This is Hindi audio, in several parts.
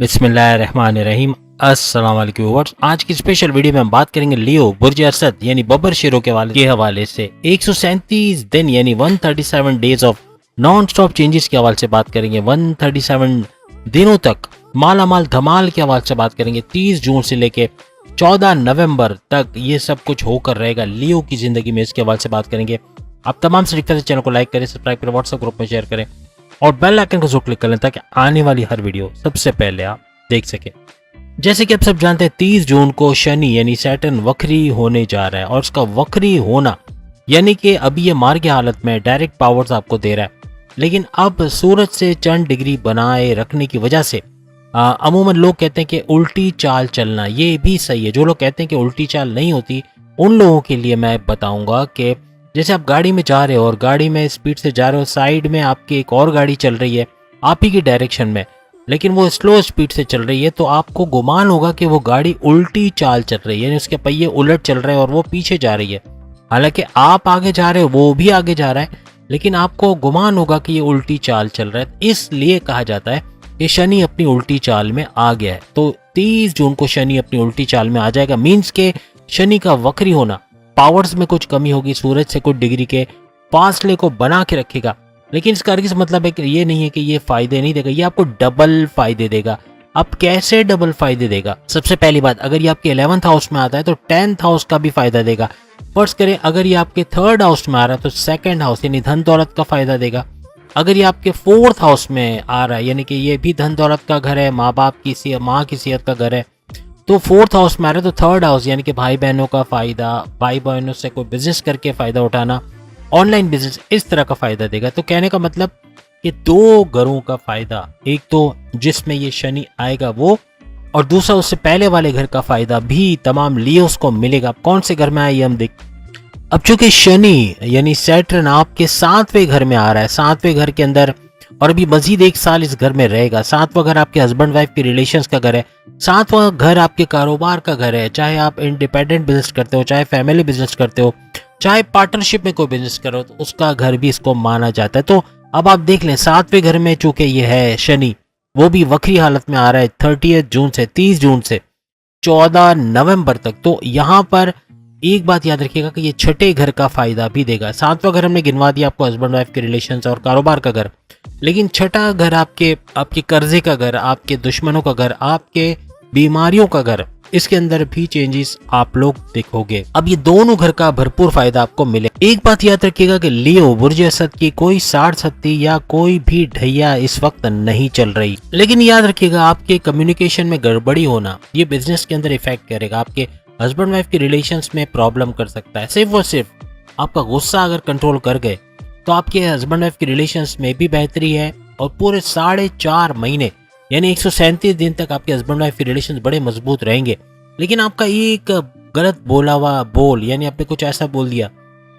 बिस्मिल्लाहिर्रहमानिर्रहीम। अस्सलाम वालेकुम व्यूअर्स। आज की स्पेशल वीडियो में हम बात करेंगे लियो बुर्ज असद यानी बब्बर शेरों के हवाले से 137 दिन यानी 137 days of non stop changes के हवाले से बात करेंगे। 137 दिनों तक माला माल धमाल के हवाले से बात करेंगे। 30 जून से लेके 14 नवंबर तक ये सब कुछ होकर रहेगा लियो की जिंदगी में, इसके हवाले से बात करेंगे। आप तमाम से रिक्वेस्ट है चैनल को लाइक करें, सब्सक्राइब करें, व्हाट्सएप ग्रुप में शेयर करें और बेल आइकन को जरूर क्लिक कर लें ताकि आने वाली हर वीडियो सबसे पहले आप देख सकें। जैसे कि आप सब जानते हैं 30 जून को शनि यानी सैटर्न वक्री होने जा रहा है और उसका वक्री होना यानी कि अभी ये मार्ग की हालत में डायरेक्ट पावर्स आपको दे रहा है, लेकिन अब सूरज से चंद डिग्री बनाए रखने की वजह से अमूमन लोग कहते हैं कि उल्टी चाल चलना, ये भी सही है। जो लोग कहते हैं कि उल्टी चाल नहीं होती उन लोगों के लिए मैं बताऊंगा कि जैसे आप गाड़ी में जा रहे हो और गाड़ी में स्पीड से जा रहे हो, साइड में आपकी एक और गाड़ी चल रही है आप ही की डायरेक्शन में, लेकिन वो स्लो स्पीड से चल रही है, तो आपको गुमान होगा कि वो गाड़ी उल्टी चाल चल रही है यानी उसके पहिए उलट चल रहे हैं और वो पीछे जा रही है। हालांकि आप आगे जा रहे हो, वो भी आगे जा रहा है, लेकिन आपको गुमान होगा कि ये उल्टी चाल चल रहा है। इसलिए कहा जाता है कि शनि अपनी उल्टी चाल में आ गया है। तो 30 जून को शनि अपनी उल्टी चाल में आ जाएगा, मीन्स के शनि का वक्री होना, पावर्स में कुछ कमी होगी, सूरज से कुछ डिग्री के फासले को बना के रखेगा, लेकिन इसका अर्थ मतलब है कि ये नहीं है कि ये फायदे नहीं देगा, ये आपको डबल फायदे देगा। अब कैसे डबल फायदे देगा? सबसे पहली बात, अगर ये आपके 11th हाउस में आता है तो 10th हाउस का भी फायदा देगा। फर्ज करें अगर ये आपके 3rd हाउस में आ रहा है तो 2nd हाउस यानी धन दौलत का फायदा देगा। अगर ये आपके 4th हाउस में आ रहा है यानी कि ये भी धन दौलत का घर है, माँ की सेहत का घर है, तो 4th हाउस में आ रहा है तो 3rd हाउस यानी कि भाई बहनों का फायदा, भाई बहनों से कोई बिजनेस करके फायदा उठाना, ऑनलाइन बिजनेस, इस तरह का फायदा देगा। तो कहने का मतलब कि 2 घरों का फायदा, एक तो जिसमें ये शनि आएगा वो, और दूसरा उससे पहले वाले घर का फायदा भी तमाम लियोस को मिलेगा। कौन से घर में आए ये हम देख। अब चूंकि शनि यानी सैटर्न आपके 7वें घर में आ रहा है, 7वें घर के अंदर, और अभी मजीद 1 साल इस घर में रहेगा। 7वां घर आपके हस्बैंड वाइफ के रिलेशंस का घर है, 7वां घर आपके कारोबार का घर है। चाहे आप इंडिपेंडेंट बिजनेस करते हो, चाहे फैमिली बिजनेस करते हो, चाहे पार्टनरशिप में कोई बिजनेस करो, तो उसका घर भी इसको माना जाता है। तो अब आप देख लें 7वें घर में चूंकि ये है शनि, वो भी वक्री हालत में आ रहा है 30 जून से 30 जून से 14 नवंबर तक। तो यहाँ पर एक बात याद रखिएगा कि ये 6ठे घर का फायदा भी देगा। 7वां घर हमने गिनवा दिया आपको, हस्बैंड वाइफ के रिलेशंस और कारोबार का घर, लेकिन 6ठा घर आपके कर्जे का घर, आपके दुश्मनों का घर, आपके बीमारियों का घर, इसके अंदर भी चेंजेस आप लोग देखोगे। अब ये दोनों घर का भरपूर फायदा आपको मिले। एक बात याद रखिएगा कि लियो बुर्ज असद की कोई 60-70 या कोई भी ढैया इस वक्त नहीं चल रही, लेकिन याद रखिएगा आपके कम्युनिकेशन में गड़बड़ी होना ये बिजनेस के अंदर इफेक्ट करेगा। आपके हस्बैंड वाइफ के रिलेशंस में प्रॉब्लम कर सकता है। सिर्फ और सिर्फ आपका गुस्सा अगर कंट्रोल कर गए तो आपके हस्बैंड वाइफ के रिलेशंस में भी बेहतरी है, और पूरे 4.5 महीने यानी 137 दिन तक आपके हस्बैंड वाइफ के रिलेशंस बड़े मजबूत रहेंगे। लेकिन आपका एक गलत बोला हुआ बोल यानी आपने कुछ ऐसा बोल दिया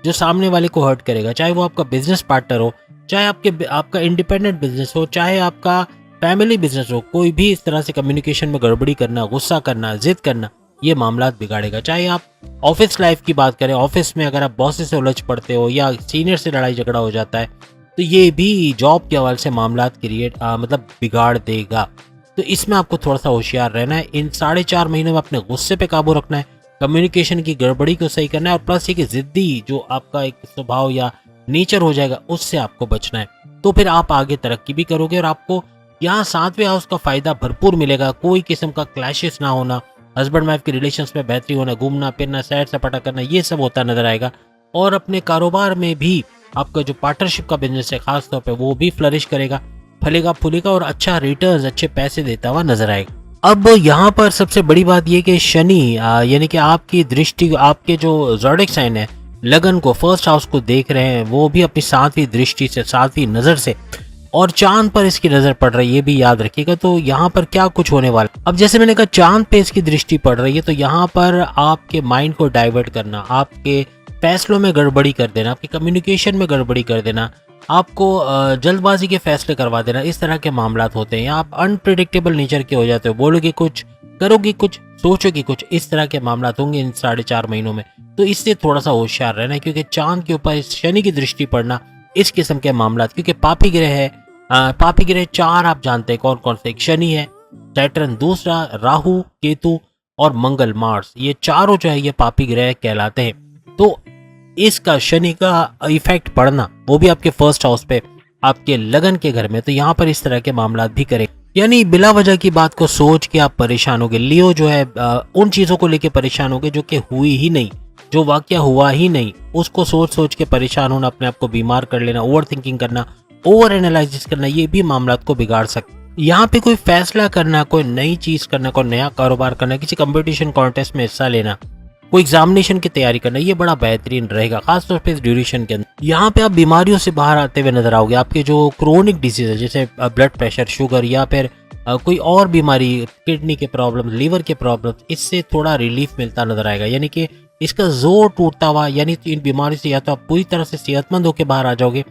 जो सामने वाले को हर्ट करेगा, चाहे वो आपका बिजनेस पार्टनर हो, चाहे आपका इंडिपेंडेंट बिजनेस हो, चाहे आपका फैमिली बिजनेस हो, कोई भी इस तरह से कम्युनिकेशन में गड़बड़ी करना, गुस्सा करना, जिद करना, ये मामला बिगाड़ेगा। चाहे आप ऑफिस लाइफ की बात करें, ऑफिस में अगर आप बॉस से उलझ पड़ते हो या सीनियर से लड़ाई झगड़ा हो जाता है तो ये भी जॉब के हवाले से मामला मतलब बिगाड़ देगा। तो इसमें आपको थोड़ा सा होशियार रहना है। इन 4.5 महीनों में अपने गुस्से पे काबू रखना है, कम्युनिकेशन की गड़बड़ी को सही करना है, और प्लस ये कि जिद्दी जो आपका एक स्वभाव या नेचर हो जाएगा उससे आपको बचना है। तो फिर आप आगे तरक्की भी करोगे और आपको यहाँ 7वें हाउस का फायदा भरपूर मिलेगा। कोई किस्म का क्लैशेस ना होना, हस्बैंड वाइफ के रिलेशंस में बेहतरी होना, घूमना फिरना, सैर सपाटा करना, ये सब होता नजर आएगा। और अपने कारोबार में भी आपका जो पार्टनरशिप का बिजनेस है खास तौर पे वो भी फ्लरिश करेगा, फलेगा फूलेगा और अच्छा रिटर्न्स, अच्छे पैसे देता हुआ नजर आएगा। अब यहाँ पर सबसे बड़ी बात ये कि शनि यानी कि आपकी दृष्टि, आपके जो ज़ोडिएक साइन है लगन को, 1st हाउस को देख रहे हैं, वो भी अपनी 7वीं दृष्टि से, 7वीं नजर से, और चांद पर इसकी नजर पड़ रही है, ये भी याद रखिएगा। तो यहाँ पर क्या कुछ होने वाला, अब जैसे मैंने कहा चांद पे इसकी दृष्टि पड़ रही है, तो यहाँ पर आपके माइंड को डाइवर्ट करना, आपके फैसलों में गड़बड़ी कर देना, आपकी कम्युनिकेशन में गड़बड़ी कर देना, आपको जल्दबाजी के फैसले करवा देना, इस तरह के मामलात होते हैं। आप अनप्रिडिक्टेबल नेचर के हो जाते हो, बोलोगे कुछ, करोगे कुछ, सोचोगे कुछ, इस तरह के मामलात होंगे इन 4.5 महीनों में। तो इससे थोड़ा सा होशियार रहना है, क्योंकि चांद के ऊपर शनि की दृष्टि पड़ना इस किस्म के मामलात, क्योंकि पापी ग्रह है, पापी ग्रह 4 आप जानते हैं कौन कौन से, एक शनि है, सैटर्न दूसरा, राहु केतु और मंगल मार्स, ये चारों जो है ये पापी ग्रह कहलाते हैं। तो इसका शनि का इफेक्ट पड़ना वो भी आपके फर्स्ट हाउस पे, आपके लगन के घर में, तो यहाँ पर इस तरह के मामला भी करें। यानी बिला वजह की बात को सोच के आप परेशान होगे। लियो जो है उन चीजों को लेके परेशान होगे जो कि हुई ही नहीं, जो वाकया हुआ ही नहीं, उसको सोच सोच के परेशान होना, अपने आप को बीमार कर लेना, ओवर थिंकिंग करना, ओवर एनालिसिस करना, ये भी मामला को बिगाड़ सकता है। यहाँ पे कोई फैसला करना, कोई नई चीज करना, कोई नया कारोबार करना, किसी कंपटीशन कॉन्टेस्ट में हिस्सा लेना, कोई एग्जामिनेशन की तैयारी करना, ये बड़ा बेहतरीन रहेगा, खासतौर पे इस ड्यूरेशन के अंदर। यहाँ पे आप बीमारियों से बाहर आते हुए नजर आओगे। आपके जो क्रोनिक डिजीज है जैसे ब्लड प्रेशर, शुगर या फिर कोई और बीमारी, किडनी के प्रॉब्लम, लीवर के प्रॉब्लम, इससे थोड़ा रिलीफ मिलता नजर आएगा। यानी कि इसका जोर टूटता हुआ, यानी इन बीमारी से या तो आप पूरी तरह से सेहतमंद होकर बाहर आ जाओगे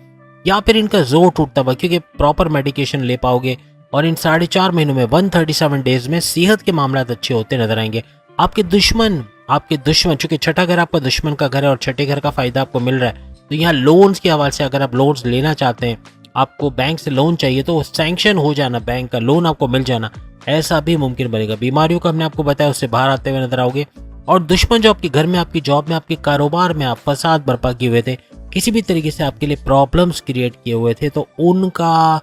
या फिर इनका जोर टूटता हुआ, क्योंकि प्रॉपर मेडिकेशन ले पाओगे और इन 4.5 महीनों में 137 डेज में सेहत के मामला अच्छे होते नजर आएंगे। आपके दुश्मन चूंकि छठा घर आपका दुश्मन का घर है और छठे घर का फायदा आपको मिल रहा है, तो यहाँ लोन्स के हवाले से अगर आप लोन्स लेना चाहते हैं, आपको बैंक से लोन चाहिए, तो सैंक्शन हो जाना, बैंक का लोन आपको मिल जाना, ऐसा भी मुमकिन बनेगा। बीमारियों का हमने आपको बताया, उससे बाहर आते हुए नजर आओगे। और दुश्मन जो आपके घर में, आपकी जॉब में, आपके कारोबार में आप फसाद बर्पा किए हुए थे, किसी भी तरीके से आपके लिए प्रॉब्लम्स क्रिएट किए हुए थे, तो उनका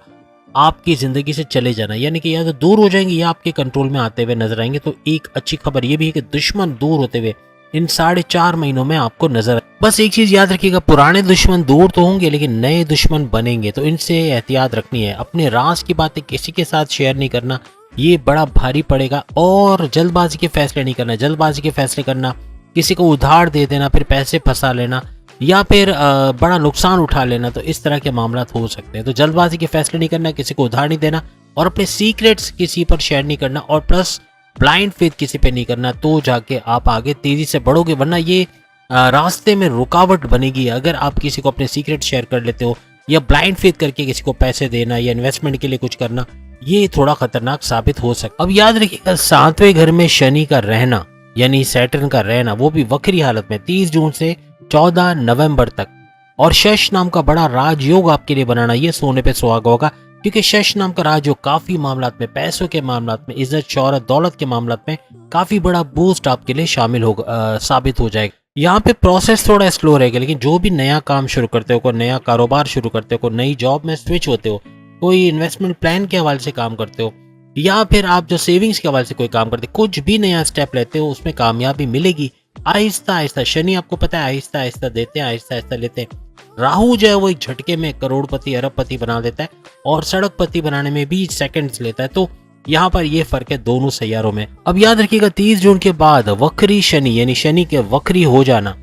आपकी जिंदगी से चले जाना, यानी कि या तो दूर हो जाएंगे या आपके कंट्रोल में आते हुए नजर आएंगे। तो एक अच्छी खबर ये भी है कि दुश्मन दूर होते हुए इन 4.5 महीनों में आपको नजर। बस एक चीज याद रखिएगा, पुराने दुश्मन दूर तो होंगे लेकिन नए दुश्मन बनेंगे, तो इनसे एहतियात रखनी है। अपने राज की बातें किसी के साथ शेयर नहीं करना, ये बड़ा भारी पड़ेगा। और जल्दबाजी के फैसले नहीं करना। जल्दबाजी के फैसले करना, किसी को उधार दे देना, फिर पैसे फंसा लेना या फिर बड़ा नुकसान उठा लेना, तो इस तरह के मामला हो सकते हैं। तो जल्दबाजी के फैसले नहीं करना, किसी को उधार नहीं देना और अपने सीक्रेट्स किसी पर शेयर नहीं करना, और प्लस ब्लाइंड फेथ किसी पे नहीं करना, तो जाके आप आगे तेजी से बढ़ोगे। वरना ये रास्ते में रुकावट बनेगी अगर आप किसी को अपने सीक्रेट शेयर कर लेते हो, या ब्लाइंड फेथ करके किसी को पैसे देना या इन्वेस्टमेंट के लिए कुछ करना, ये थोड़ा खतरनाक साबित हो सकता है। अब याद रखिएगा, 7वें घर में शनि का रहना, यानी सैटर्न का रहना, वो भी वक्री हालत में 30 जून से 14 नवंबर तक, और शश नाम का बड़ा राजयोग आपके लिए बनाना, ये सोने पे सुहागा होगा। क्योंकि शश नाम का राजयोग काफी मामलात में, पैसों के मामलात में, इज्जत शौहरत दौलत के मामलात में काफी बड़ा बूस्ट आपके लिए शामिल होगा, साबित हो जाएगा। यहाँ पे प्रोसेस थोड़ा स्लो रहेगा, लेकिन जो भी नया काम शुरू करते हो, कोई नया कारोबार शुरू करते हो, कोई नई जॉब में स्विच होते हो, कोई इन्वेस्टमेंट प्लान के हवाले से काम करते हो, या फिर आप जो सेविंग्स के हवाले से कोई काम करते हो, कुछ भी नया स्टेप लेते हो, उसमें कामयाबी मिलेगी। आहिस्ता आहिस्ता, शनि आपको पता है आहिस्ता आहिस्ता देते हैं, आहिस्ता आहिस्ता लेते हैं। राहु जो है वो एक झटके में करोड़पति अरबपति बना देता है और सड़कपति बनाने में भी सेकंड्स लेता है। तो यहाँ पर ये फर्क है दोनों सैयारों में। अब याद रखिएगा, 30 जून के बाद वक्री शनि, यानी शनि के वक्री हो जाना,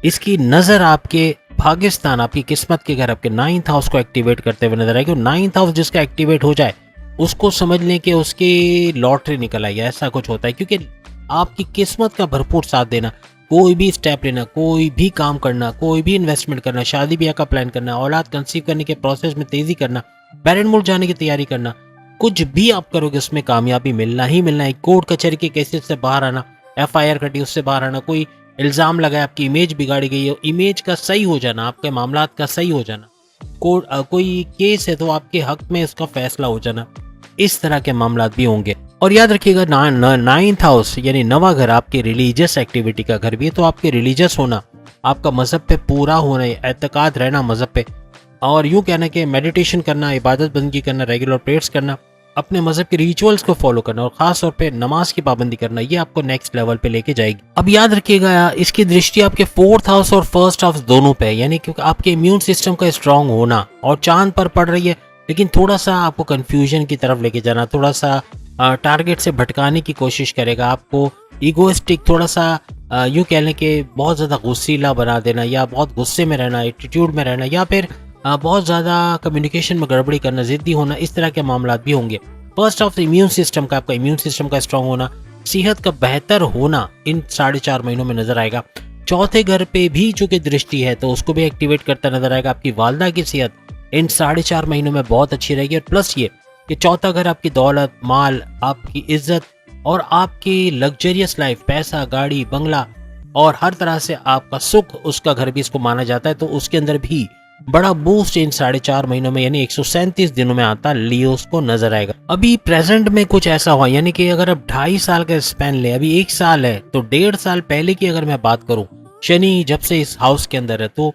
इसकी नजर आपके भाग्यस्थान, आपकी किस्मत के घर, आपके 9th हाउस को एक्टिवेट करते हुए नजर आएगी। 9th हाउस जिसका एक्टिवेट हो जाए, उसको समझ लें कि उसकी लॉटरी निकल आई, ऐसा कुछ होता है। क्योंकि आपकी किस्मत का भरपूर साथ देना, कोई भी स्टेप लेना, कोई भी काम करना, कोई भी इन्वेस्टमेंट करना, शादी ब्याह का प्लान करना, औलाद कंसीव करने के प्रोसेस में तेजी करना, पेरेंट मुल्क जाने की तैयारी करना, कुछ भी आप करोगे उसमें कामयाबी मिलना ही मिलना है। कोर्ट कचहरी के केसेस से बाहर आना, FIR कटी उससे बाहर आना, कोई इल्जाम लगाया, आपकी इमेज बिगाड़ी गई है, इमेज का सही हो जाना, आपके मामलात का सही हो जाना, कोई केस है तो आपके हक में इसका फैसला हो जाना, इस तरह के मामलात भी होंगे। और याद रखिएगा, 9th हाउस यानी नवा घर आपके रिलीजियस एक्टिविटी का घर भी है। तो आपके रिलीजियस होना, आपका मजहब पे पूरा होना, एतकाद रहना मजहब पे, और यूं कहना कि मेडिटेशन करना, इबादत बंदगी करना, रेगुलर प्रेयर्स करना, अपने मजहब के रिचुअल्स को फॉलो करना और खास तौर पे नमाज की पाबंदी करना, ये आपको नेक्स्ट लेवल पे लेके जाएगी। अब याद रखिएगा, इसकी दृष्टि आपके 4th हाउस और 1st हाउस दोनों पे है, यानी क्योंकि आपके इम्यून सिस्टम का स्ट्रांग होना, और चांद पर पड़ रही है, लेकिन थोड़ा सा आपको कंफ्यूजन की तरफ लेके जाना, थोड़ा सा टारगेट से भटकाने की कोशिश करेगा, आपको इगोइस्टिक, थोड़ा सा यूं कह लें कि बहुत ज़्यादा गुस्सीला बना देना, या बहुत गुस्से में रहना, एटीट्यूड में रहना, या फिर बहुत ज़्यादा कम्युनिकेशन में गड़बड़ी करना, जिद्दी होना, इस तरह के मामला भी होंगे। 1st ऑफ इम्यून सिस्टम का, आपका इम्यून सिस्टम का स्ट्रांग होना, सेहत का बेहतर होना इन 4.5 महीनों में नजर आएगा। 4थे घर पे भी चूंकि दृष्टि है तो उसको भी एक्टिवेट करता नजर आएगा। आपकी वालदा की सेहत इन 4.5 महीनों में बहुत अच्छी रहेगी। और प्लस ये कि 4था घर आपकी दौलत, माल, आपकी इज्जत और आपकी लग्जरियस लाइफ, पैसा, गाड़ी, बंगला और हर तरह से आपका सुख, उसका घर भी इसको माना जाता है। तो उसके अंदर भी बड़ा बूस्ट इन 4.5 महीनों में यानी 137 दिनों में आता लियोस को नजर आएगा। अभी प्रेजेंट में कुछ ऐसा हुआ, यानी कि अगर अब 2.5 साल का स्पैन ले, अभी 1 साल है, तो 1.5 साल पहले की अगर मैं बात करूं, शनि जब से इस हाउस के अंदर है, तो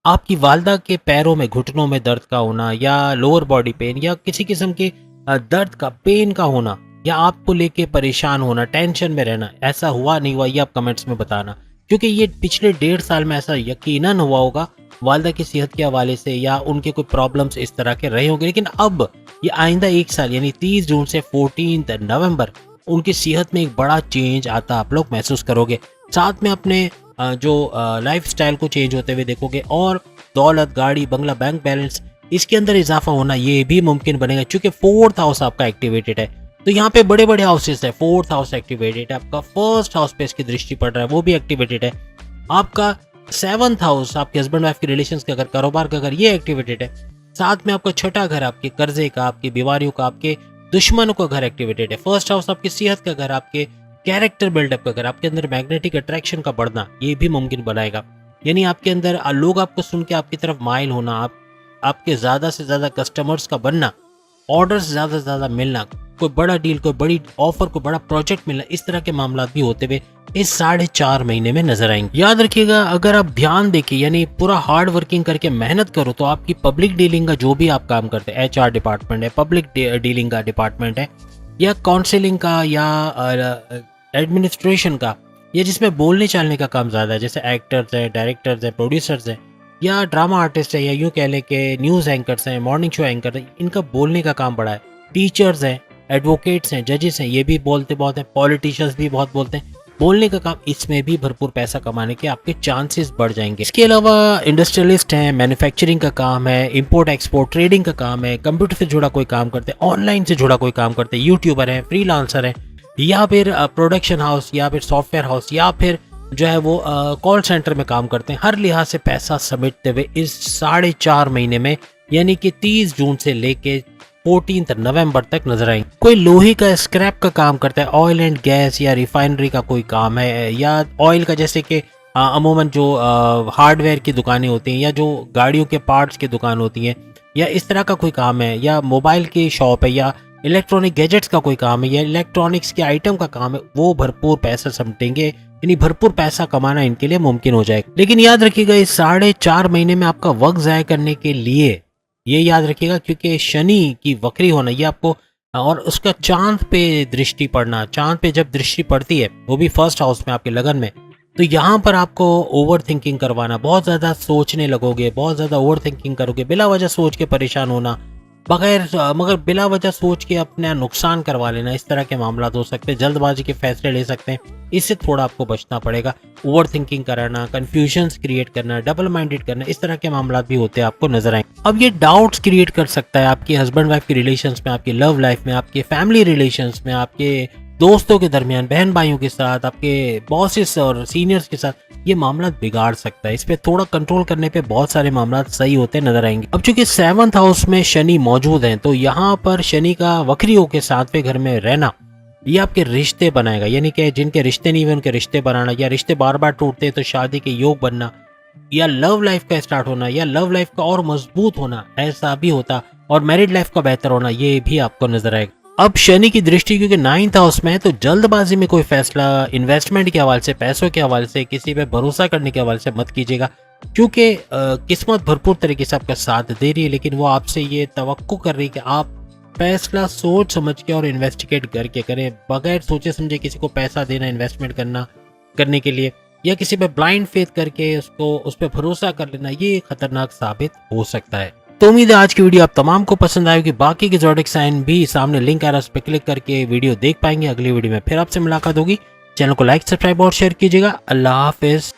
आपकी वालदा के पैरों में, घुटनों में दर्द का होना, या लोअर बॉडी पेन, या किसी किस्म के दर्द का, पेन का होना, या आपको लेके परेशान होना, टेंशन में रहना, ऐसा हुआ नहीं हुआ, ये आप कमेंट्स में बताना, क्योंकि ये पिछले 1.5 साल में ऐसा यकीनन हुआ होगा वालदा की सेहत के हवाले से, या उनके कोई प्रॉब्लम्स इस तरह के रहे होंगे। लेकिन अब ये आइंदा 1 साल यानी 30 जून से 14 नवंबर उनकी सेहत में एक बड़ा चेंज आता आप लोग महसूस करोगे। साथ में अपने जो लाइफ स्टाइल को चेंज होते हुए देखोगे, और दौलत, गाड़ी, बंगला, बैंक बैलेंस, इसके अंदर इजाफा होना ये भी मुमकिन बनेगा, क्योंकि 4th हाउस आपका एक्टिवेटेड है। तो यहाँ पे बड़े बड़े हाउसेस है, 4th हाउस एक्टिवेटेड है, आपका 1st हाउस पे इसकी दृष्टि पड़ रहा है, वो भी एक्टिवेटेड है, आपका 7th हाउस आपके हस्बैंड वाइफ के रिलेशंस का, अगर कारोबार का, अगर ये एक्टिवेटेड है, साथ में आपका 6ठा घर आपके कर्जे का, आपकी बीमारियों का, आपके दुश्मनों का घर एक्टिवेटेड है, 1st हाउस आपकी सेहत का घर, आपके कैरेक्टर बिल्डअप का घर, आपके अंदर मैग्नेटिक अट्रैक्शन का बढ़ना, ये भी मुमकिन बनाएगा। यानी आपके अंदर लोग आपको सुन के आपकी तरफ माइल होना, आपके ज्यादा से ज्यादा कस्टमर्स का बनना, ऑर्डर्स ज्यादा से ज्यादा मिलना, कोई बड़ा डील, कोई बड़ी ऑफर, कोई बड़ा प्रोजेक्ट मिलना, इस तरह के मामला भी होते हुए इस 4.5 महीने में नजर आएंगे। याद रखिएगा, अगर आप ध्यान देखिए, यानी पूरा हार्ड वर्किंग करके मेहनत करो, तो आपकी पब्लिक डीलिंग का जो भी आप काम करते हैं, HR डिपार्टमेंट है, पब्लिक डीलिंग का डिपार्टमेंट है, या काउंसिलिंग का, या एडमिनिस्ट्रेशन का, या जिसमें बोलने चालने का काम ज्यादा है, जैसे एक्टर्स हैं, डायरेक्टर्स हैं, प्रोड्यूसर्स हैं, या ड्रामा आर्टिस्ट है, या यूं कह लें कि न्यूज़ एंकर्स हैं, मॉर्निंग शो एंकर हैं, इनका बोलने का काम बड़ा है। टीचर्स हैं, एडवोकेट्स हैं, जजेस हैं, ये भी बोलते बहुत हैं, पॉलिटिशियंस भी बहुत बोलते हैं, बोलने का काम, इसमें भी भरपूर पैसा कमाने के आपके चांसेस बढ़ जाएंगे। इसके अलावा इंडस्ट्रियलिस्ट हैं, मैन्युफैक्चरिंग का काम है, इंपोर्ट एक्सपोर्ट, ट्रेडिंग का काम है, कंप्यूटर से जुड़ा कोई काम करते हैं, ऑनलाइन से जुड़ा कोई काम करते हैं, यूट्यूबर हैं, फ्रीलांसर हैं, या फिर प्रोडक्शन हाउस, या फिर सॉफ्टवेयर हाउस, या फिर जो है वो कॉल सेंटर में काम करते हैं, हर लिहाज से पैसा समेटते हुए इस 4.5 महीने में, यानी कि 30 जून से लेके 14 नवंबर तक नजर आएंगे। कोई लोहे का, स्क्रैप का काम करता है, ऑयल एंड गैस या रिफाइनरी का कोई काम है, या ऑयल का, जैसे कि अमूमन जो हार्डवेयर की दुकानें होती हैं, या जो गाड़ियों के पार्ट्स की दुकान होती हैं, या इस तरह का कोई काम है, या मोबाइल की शॉप है, या इलेक्ट्रॉनिक गैजेट्स का कोई काम है, या इलेक्ट्रॉनिक्स के आइटम का काम है, वो भरपूर पैसा समेटेंगे, यानी भरपूर पैसा कमाना इनके लिए मुमकिन हो जाएगा। लेकिन याद रखिएगा, इस 4.5 महीने में आपका वक्त जाया करने के लिए ये याद रखिएगा, क्योंकि शनि की वक्री होना, ये आपको, और उसका चांद पे दृष्टि पड़ना, चांद पे जब दृष्टि पड़ती है, वो भी 1st हाउस में आपके लगन में, तो यहाँ पर आपको ओवर थिंकिंग करवाना, बहुत ज्यादा सोचने लगोगे, बहुत ज्यादा ओवर थिंकिंग करोगे, बिला वजह सोच के परेशान होना, मगर बिला वजह सोच के अपना नुकसान करवा लेना, इस तरह के मामला हो सकते हैं, जल्दबाजी के फैसले ले सकते हैं, इससे थोड़ा आपको बचना पड़ेगा। ओवर थिंकिंग कराना, कंफ्यूजन्स क्रिएट करना, डबल माइंडेड करना, इस तरह के मामला भी होते हैं, आपको नजर आएंगे। अब ये डाउट्स क्रिएट कर सकता है आपके हस्बैंड वाइफ के रिलेशंस में, आपकी लव लाइफ में, आपके फैमिली रिलेशंस में, आपके दोस्तों के दरमियान, बहन भाइयों के साथ, आपके बॉसेस और सीनियर्स के साथ, ये मामला बिगाड़ सकता है। इस पे थोड़ा कंट्रोल करने पे बहुत सारे मामला सही होते नजर आएंगे। अब चूंकि 7th हाउस में शनि मौजूद हैं, तो यहाँ पर शनि का वक्री होकर 7वें घर में रहना, ये आपके रिश्ते बनाएगा, यानी कि जिनके रिश्ते नहीं हुए उनके रिश्ते बनाना, या रिश्ते बार बार टूटते हैं तो शादी के योग बनना, या लव लाइफ का स्टार्ट होना, या लव लाइफ का और मजबूत होना, ऐसा भी होता, और मैरिड लाइफ का बेहतर होना, ये भी आपको नजर आएगा। अब शनि की दृष्टि क्योंकि 9th हाउस में है, तो जल्दबाजी में कोई फैसला इन्वेस्टमेंट के हवाले से, पैसों के हवाले से, किसी पे भरोसा करने के हवाले से मत कीजिएगा, क्योंकि किस्मत भरपूर तरीके से आपका साथ दे रही है, लेकिन वो आपसे ये तवक्को कर रही है कि आप फैसला सोच समझ के और इन्वेस्टिगेट करके करें, बगैर सोचे समझे किसी को पैसा देना, इन्वेस्टमेंट करने के लिए, या किसी पे ब्लाइंड फेथ करके उस पर भरोसा कर लेना, ये खतरनाक साबित हो सकता है। तो उम्मीद है आज की वीडियो आप तमाम को पसंद आएगी। बाकी के ज़ोडिएक साइन भी सामने लिंक आ रहा है, उस पर क्लिक करके वीडियो देख पाएंगे। अगली वीडियो में फिर आपसे मुलाकात होगी। चैनल को लाइक, सब्सक्राइब और शेयर कीजिएगा। अल्लाह हाफिज।